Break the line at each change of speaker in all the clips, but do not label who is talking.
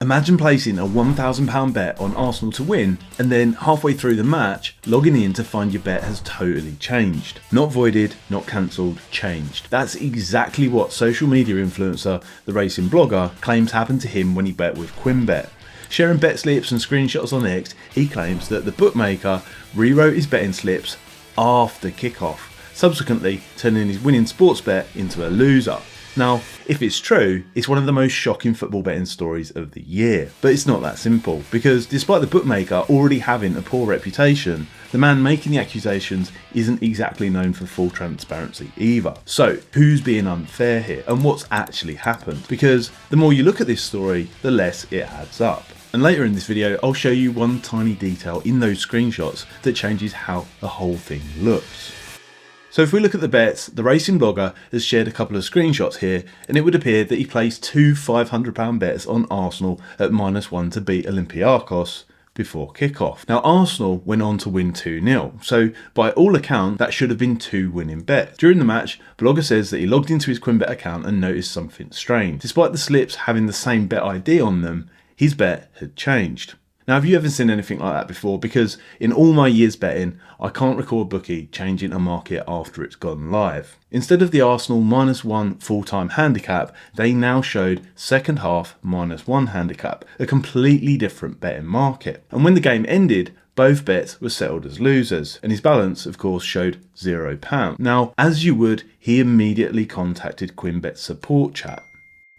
Imagine placing a £1,000 bet on Arsenal to win and then halfway through the match logging in to find your bet has totally changed. Not voided, not cancelled, changed. That's exactly what social media influencer, the racing blogger, claims happened to him when he bet with QuinnBet. Sharing bet slips and screenshots on X, he claims that the bookmaker rewrote his betting slips after kickoff, subsequently turning his winning sports bet into a loser. Now, if it's true, it's one of the most shocking football betting stories of the year. But it's not that simple, because despite the bookmaker already having a poor reputation, the man making the accusations isn't exactly known for full transparency either. So, who's being unfair here, and what's actually happened? Because the more you look at this story, the less it adds up. And later in this video, I'll show you one tiny detail in those screenshots that changes how the whole thing looks. So if we look at the bets, the racing blogger has shared a couple of screenshots here, and it would appear that he placed two £500 bets on Arsenal at -1 to beat Olympiacos before kickoff. Now Arsenal went on to win 2-0, so by all accounts that should have been two winning bets. During the match, blogger says that he logged into his QuinnBet account and noticed something strange. Despite the slips having the same bet ID on them, his bet had changed. Now, have you ever seen anything like that before? Because in all my years betting, I can't recall Bookie changing a market after it's gone live. Instead of the Arsenal -1 full-time handicap, they now showed second half -1 handicap, a completely different betting market. And when the game ended, both bets were settled as losers, and his balance, of course, showed £0. Now, as you would, he immediately contacted QuinnBet's support chat.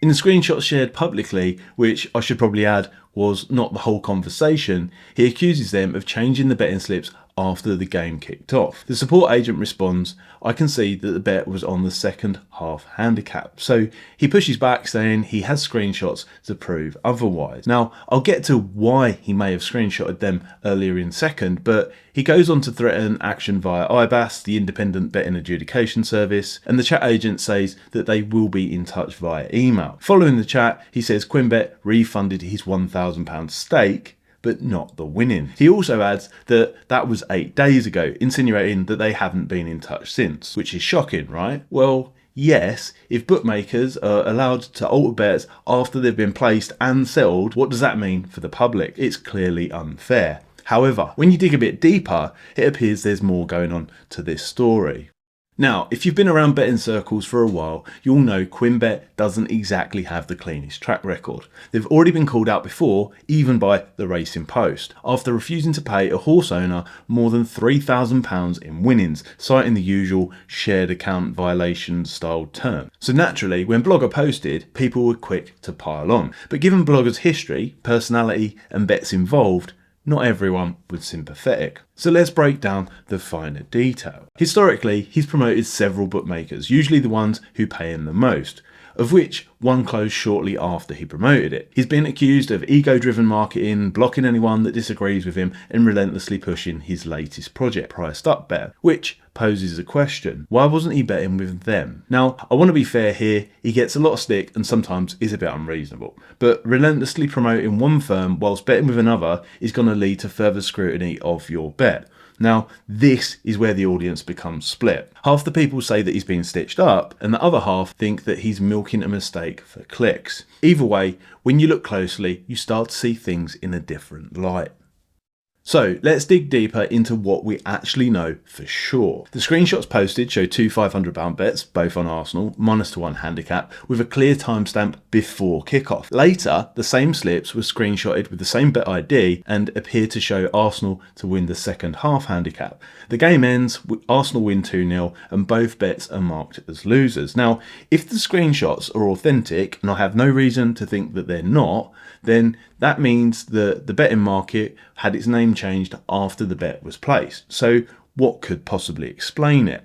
In the screenshots shared publicly, which I should probably add was not the whole conversation, he accuses them of changing the betting slips after the game kicked off. The support agent responds, "I can see that the bet was on the second half handicap." So he pushes back saying he has screenshots to prove otherwise. Now I'll get to why he may have screenshotted them earlier in a second, but he goes on to threaten action via IBAS, the independent betting adjudication service, and the chat agent says that they will be in touch via email. Following the chat, he says QuinnBet refunded his £1,000 stake, but not the winning. He also adds that that was 8 days ago, insinuating that they haven't been in touch since, which is shocking, right? Well, yes, if bookmakers are allowed to alter bets after they've been placed and settled, what does that mean for the public? It's clearly unfair. However, when you dig a bit deeper, it appears there's more going on to this story. Now, if you've been around betting circles for a while, you'll know QuinnBet doesn't exactly have the cleanest track record. They've already been called out before, even by the Racing Post, after refusing to pay a horse owner more than £3,000 in winnings, citing the usual shared account violation style term. So naturally, when Blogger posted, people were quick to pile on. But given Blogger's history, personality and bets involved, not everyone was sympathetic. So let's break down the finer detail. Historically, he's promoted several bookmakers, usually the ones who pay him the most, of which one closed shortly after he promoted it. He's been accused of ego-driven marketing, blocking anyone that disagrees with him, and relentlessly pushing his latest project, Priced Up Bet, which poses a question. Why wasn't he betting with them? Now, I want to be fair here, he gets a lot of stick and sometimes is a bit unreasonable, but relentlessly promoting one firm whilst betting with another is going to lead to further scrutiny of your bet. Now, this is where the audience becomes split. Half the people say that he's being stitched up, and the other half think that he's milking a mistake for clicks. Either way, when you look closely, you start to see things in a different light. So let's dig deeper into what we actually know for sure. The screenshots posted show two £500 bets, both on Arsenal, -1 handicap, with a clear timestamp before kickoff. Later, the same slips were screenshotted with the same bet ID and appear to show Arsenal to win the second half handicap. The game ends, Arsenal win 2-0, and both bets are marked as losers. Now, if the screenshots are authentic, and I have no reason to think that they're not, then that means that the betting market had its name changed after the bet was placed. So what could possibly explain it?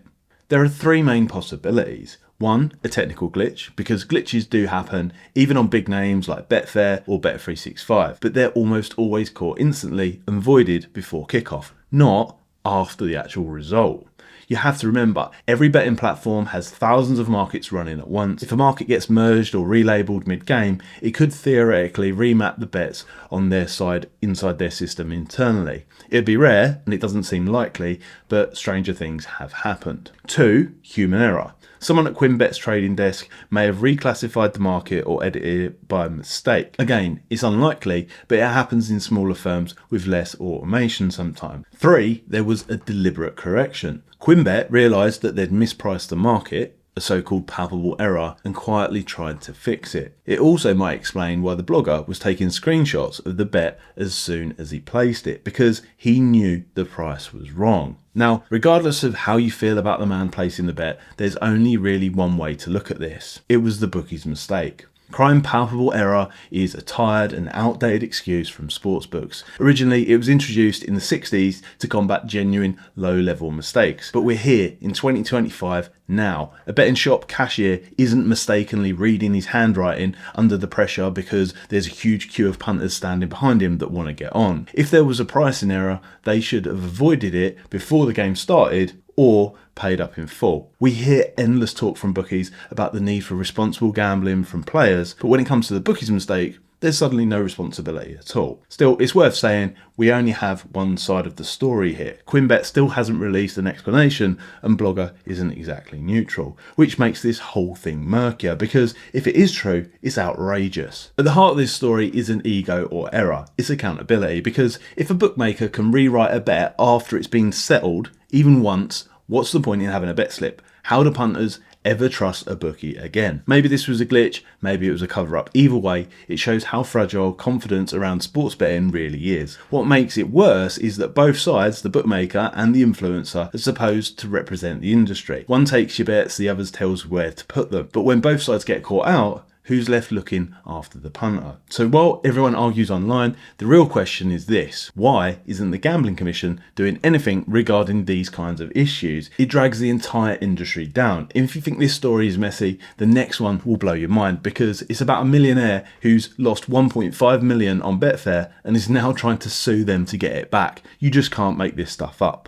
There are three main possibilities. One, a technical glitch, because glitches do happen even on big names like Betfair or Bet365, but they're almost always caught instantly and voided before kickoff, not after the actual result. You have to remember, every betting platform has thousands of markets running at once. If a market gets merged or relabeled mid-game, it could theoretically remap the bets on their side inside their system internally. It'd be rare, and it doesn't seem likely, but stranger things have happened. Two, human error. Someone at QuinnBet's trading desk may have reclassified the market or edited it by mistake. Again, it's unlikely, but it happens in smaller firms with less automation sometimes. 3, there was a deliberate correction. QuinnBet realised that they'd mispriced the market, a so-called palpable error, and quietly tried to fix it. It also might explain why the blogger was taking screenshots of the bet as soon as he placed it, because he knew the price was wrong. Now, regardless of how you feel about the man placing the bet, there's only really one way to look at this. It was the bookie's mistake. Crying palpable error is a tired and outdated excuse from sportsbooks. Originally, it was introduced in the 60s to combat genuine low-level mistakes. But we're here in 2025 now. A betting shop cashier isn't mistakenly reading his handwriting under the pressure because there's a huge queue of punters standing behind him that want to get on. If there was a pricing error, they should have avoided it before the game started or paid up in full. We hear endless talk from bookies about the need for responsible gambling from players, but when it comes to the bookie's mistake, there's suddenly no responsibility at all. Still, it's worth saying we only have one side of the story here. QuinnBet still hasn't released an explanation and Blogger isn't exactly neutral, which makes this whole thing murkier because if it is true, it's outrageous. At the heart of this story isn't ego or error, it's accountability, because if a bookmaker can rewrite a bet after it's been settled, even once, what's the point in having a bet slip? How do punters ever trust a bookie again? Maybe this was a glitch, maybe it was a cover-up. Either way, it shows how fragile confidence around sports betting really is. What makes it worse is that both sides, the bookmaker and the influencer, are supposed to represent the industry. One takes your bets, the other tells where to put them. But when both sides get caught out, who's left looking after the punter? So while everyone argues online, the real question is this: why isn't the Gambling Commission doing anything regarding these kinds of issues? It drags the entire industry down. If you think this story is messy, the next one will blow your mind, because it's about a millionaire who's lost 1.5 million on Betfair and is now trying to sue them to get it back. You just can't make this stuff up.